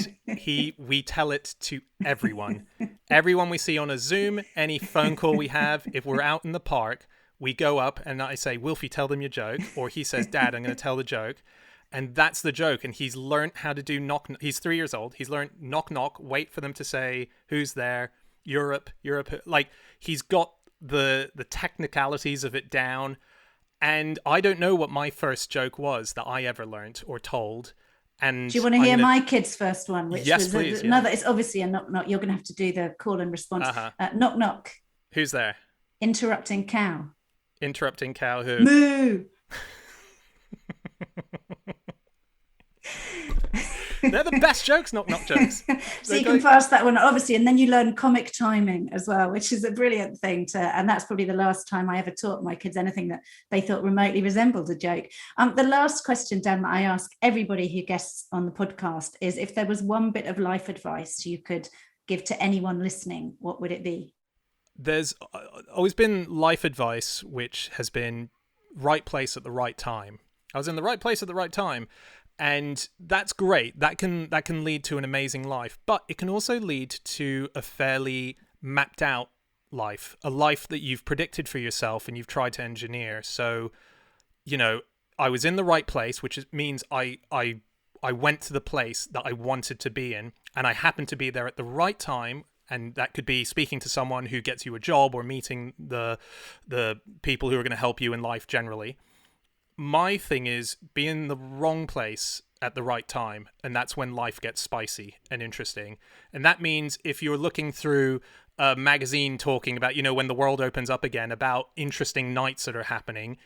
we tell it to everyone. Everyone we see on a Zoom, any phone call we have, if we're out in the park, we go up and I say, Wilfie, tell them your joke. Or he says, Dad, I'm going to tell the joke. And that's the joke. And he's learned how to do knock. He's 3 years old. He's learned knock, knock, wait for them to say, who's there? Europe. Like, he's got the technicalities of it down. And I don't know what my first joke was that I ever learned or told. And do you want to hear my kid's first one? Which yes, was please. Another. It's obviously a knock knock. You're going to have to do the call and response. Knock knock. Who's there? Interrupting cow. Interrupting cow who? Moo. They're the best jokes, knock knock jokes. So you can pass that one, obviously, and then you learn comic timing as well, which is a brilliant thing and that's probably the last time I ever taught my kids anything that they thought remotely resembled a joke. The last question, Dan, that I ask everybody who guests on the podcast is, if there was one bit of life advice you could give to anyone listening, what would it be? There's always been life advice, which has been right place at the right time. I was in the right place at the right time. And that's great. That can lead to an amazing life, but it can also lead to a fairly mapped out life, a life that you've predicted for yourself and you've tried to engineer. So, I was in the right place, which means I went to the place that I wanted to be in, and I happened to be there at the right time. And that could be speaking to someone who gets you a job or meeting the people who are going to help you in life generally. My thing is be in the wrong place at the right time, and that's when life gets spicy and interesting. And that means if you're looking through a magazine talking about, when the world opens up again, about interesting nights that are happening,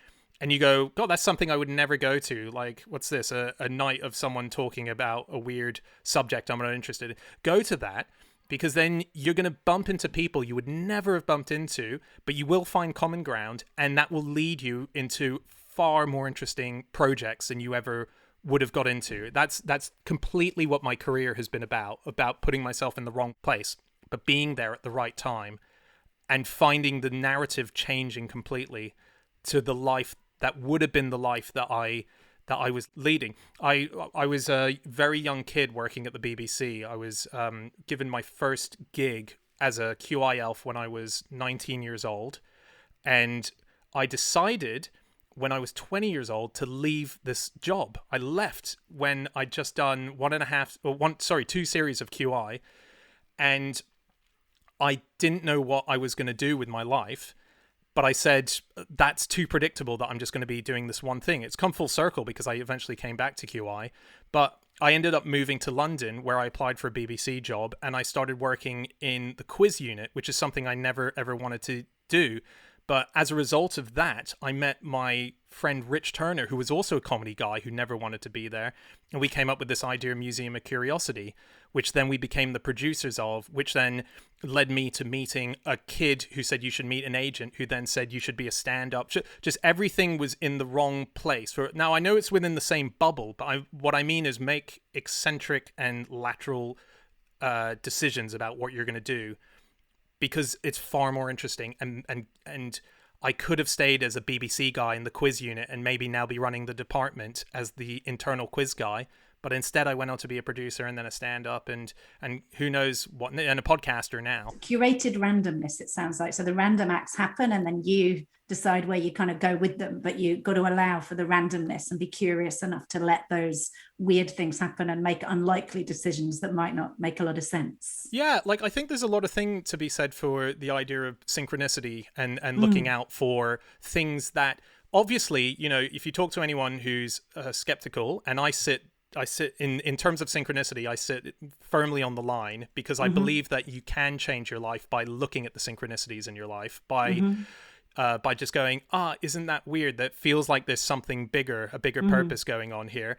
and you go, God, that's something I would never go to. Like, what's this? A night of someone talking about a weird subject I'm not interested in. Go to that, because then you're going to bump into people you would never have bumped into, but you will find common ground, and that will lead you into far more interesting projects than you ever would have got into. That's completely what my career has been about putting myself in the wrong place, but being there at the right time and finding the narrative changing completely to the life that would have been the life that I was leading. I was a very young kid working at the BBC. I was given my first gig as a QI elf when I was 19 years old, and I decided when I was 20 years old to leave this job. I left when I'd just done 2 series of QI, and I didn't know what I was going to do with my life, but I said, that's too predictable that I'm just going to be doing this one thing. It's come full circle because I eventually came back to QI, but I ended up moving to London where I applied for a BBC job, and I started working in the quiz unit, which is something I never ever wanted to do. But as a result of that, I met my friend Rich Turner, who was also a comedy guy who never wanted to be there. And we came up with this idea, Museum of Curiosity, which then we became the producers of, which then led me to meeting a kid who said you should meet an agent, who then said you should be a stand-up. Just everything was in the wrong place. Now, I know it's within the same bubble, but what I mean is make eccentric and lateral decisions about what you're going to do, because it's far more interesting, and I could have stayed as a BBC guy in the quiz unit and maybe now be running the department as the internal quiz guy, but instead I went on to be a producer and then a stand-up and who knows what, and a podcaster now. Curated randomness, it sounds like. So the random acts happen and then you decide where you kind of go with them, but you've got to allow for the randomness and be curious enough to let those weird things happen and make unlikely decisions that might not make a lot of sense. Yeah, like I think there's a lot of thing to be said for the idea of synchronicity and looking out for things that obviously, if you talk to anyone who's skeptical, and I sit sit in terms of synchronicity, I sit firmly on the line, because I believe that you can change your life by looking at the synchronicities in your life, by just going, isn't that weird? That feels like there's something bigger, a bigger purpose going on here.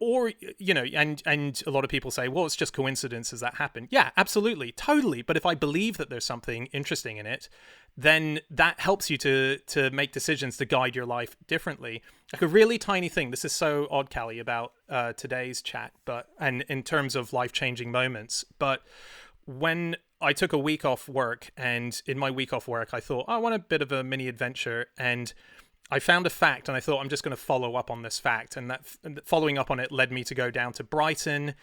Or, you know, and a lot of people say, well, it's just coincidences that happen. Yeah, absolutely, totally. But if I believe that there's something interesting in it, then that helps you to make decisions to guide your life differently. Like a really tiny thing. This is so odd, Cally, about today's chat, and in terms of life-changing moments. But when I took a week off work, and in my week off work, I thought, I want a bit of a mini adventure, and I found a fact, and I thought, I'm just going to follow up on this fact. And that following up on it led me to go down to Brighton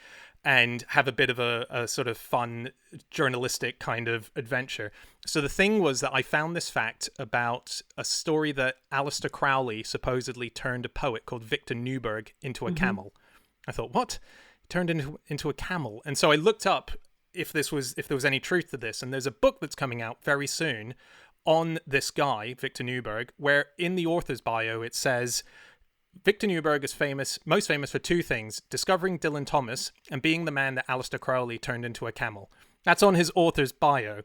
and have a bit of a sort of fun journalistic kind of adventure. So the thing was that I found this fact about a story that Aleister Crowley supposedly turned a poet called Victor Newberg into a camel. I thought, what? He turned into a camel. And so I looked up if there was any truth to this. And there's a book that's coming out very soon on this guy, Victor Newberg, where in the author's bio it says, Victor Newberg is most famous for two things: discovering Dylan Thomas and being the man that Aleister Crowley turned into a camel. That's on his author's bio.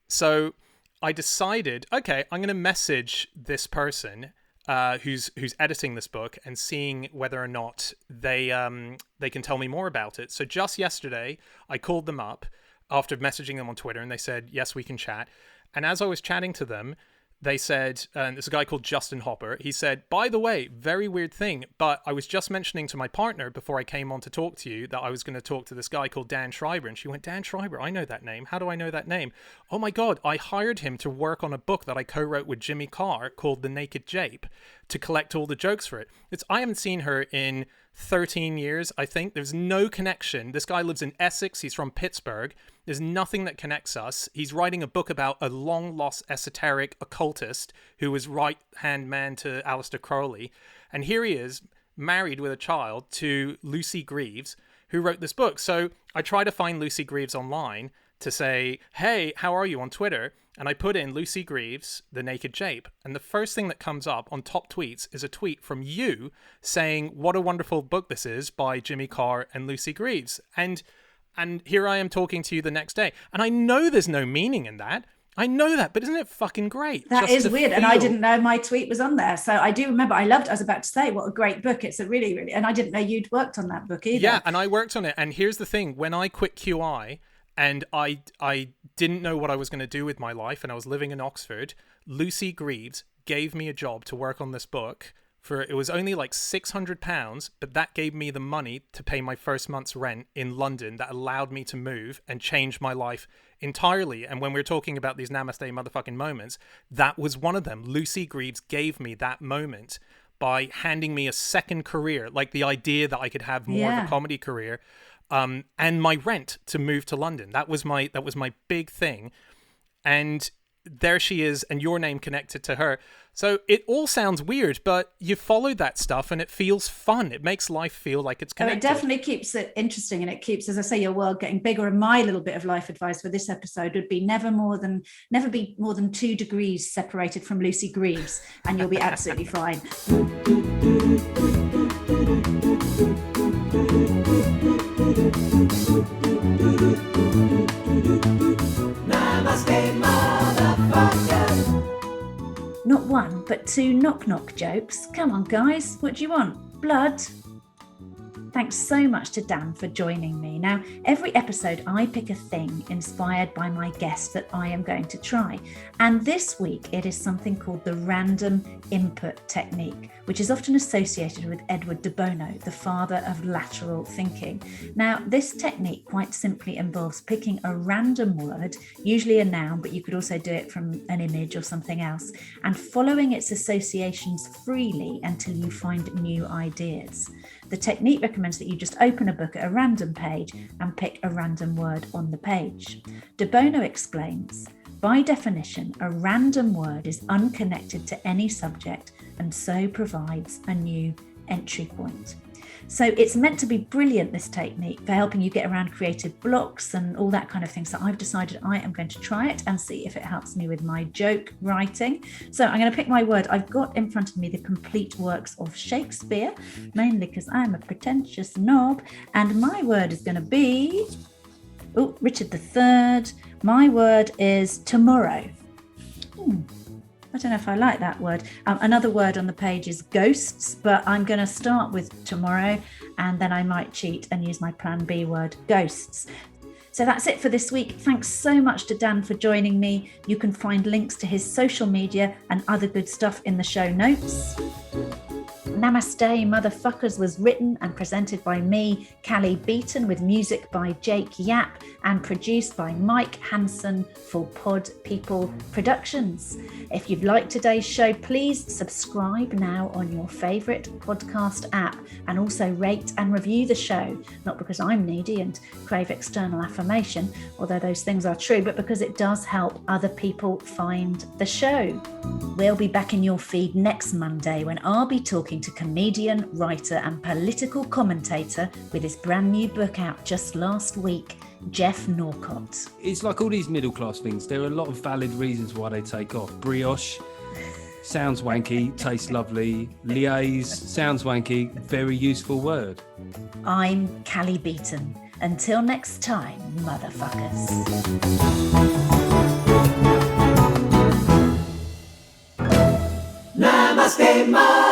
So I decided, okay, I'm going to message this person who's editing this book and seeing whether or not they can tell me more about it. So just yesterday, I called them up after messaging them on Twitter, and they said, yes, we can chat. And as I was chatting to them, they said, and there's a guy called Justin Hopper, he said, by the way, very weird thing, but I was just mentioning to my partner before I came on to talk to you that I was going to talk to this guy called Dan Schreiber. And she went, Dan Schreiber, I know that name. How do I know that name? Oh my God, I hired him to work on a book that I co-wrote with Jimmy Carr called The Naked Jape to collect all the jokes for it. I haven't seen her in 13 years, I think. There's no connection. This guy lives in Essex. He's from Pittsburgh. There's nothing that connects us. He's writing a book about a long-lost esoteric occultist who was right-hand man to Aleister Crowley. And here he is, married with a child to Lucy Greaves, who wrote this book. So I try to find Lucy Greaves online to say, hey, how are you, on Twitter? And I put in Lucy Greaves, The Naked Jape. And the first thing that comes up on top tweets is a tweet from you saying, what a wonderful book this is by Jimmy Carr and Lucy Greaves. And here I am talking to you the next day. And I know there's no meaning in that. I know that, but isn't it fucking great? That is weird. And I didn't know my tweet was on there. So I do remember, I was about to say, what a great book. It's a really, really, and I didn't know you'd worked on that book either. Yeah, and I worked on it. And here's the thing, when I quit QI and I didn't know what I was going to do with my life and I was living in Oxford, Lucy Greaves gave me a job to work on this book. It was only like £600, but that gave me the money to pay my first month's rent in London. That allowed me to move and change my life entirely. And when we're talking about these namaste motherfucking moments, that was one of them. Lucy Greaves gave me that moment by handing me a second career, like the idea that I could have more of a comedy career, and my rent to move to London. That was my big thing. And there she is, and your name connected to her. So it all sounds weird, but you followed that stuff and it feels fun. It makes life feel like it's connected. Oh, it definitely keeps it interesting, and it keeps, as I say, your world getting bigger. And my little bit of life advice for this episode would be never be more than 2 degrees separated from Lucy Greaves, and you'll be absolutely fine. Namaste, motherfuckers. Not one, but 2 knock-knock jokes. Come on, guys. What do you want? Blood? Thanks so much to Dan for joining me. Now, every episode I pick a thing inspired by my guest that I am going to try. And this week it is something called the random input technique, which is often associated with Edward de Bono, the father of lateral thinking. Now, this technique quite simply involves picking a random word, usually a noun, but you could also do it from an image or something else, and following its associations freely until you find new ideas. The technique recommends that you just open a book at a random page and pick a random word on the page. De Bono explains, by definition, a random word is unconnected to any subject and so provides a new entry point. So it's meant to be brilliant, this technique, for helping you get around creative blocks and all that kind of thing. So I've decided I am going to try it and see if it helps me with my joke writing. So I'm going to pick my word. I've got in front of me the complete works of Shakespeare, mainly because I'm a pretentious knob. And my word is going to be, Richard III. My word is tomorrow. I don't know if I like that word. Another word on the page is ghosts, but I'm going to start with tomorrow, and then I might cheat and use my plan B word, ghosts. So that's it for this week. Thanks so much to Dan for joining me. You can find links to his social media and other good stuff in the show notes. Namaste Motherfuckers was written and presented by me, Cally Beaton, with music by Jake Yap and produced by Mike Hansen for Pod People Productions. If you've liked today's show, please subscribe now on your favourite podcast app and also rate and review the show, not because I'm needy and crave external affirmation, although those things are true, but because it does help other people find the show. We'll be back in your feed next Monday when I'll be talking to comedian, writer and political commentator with his brand new book out just last week, Jeff Norcott. It's like all these middle class things. There are a lot of valid reasons why they take off. Brioche sounds wanky, tastes lovely. Liaise sounds wanky, very useful word. I'm Cally Beaton. Until next time, motherfuckers. Namaste,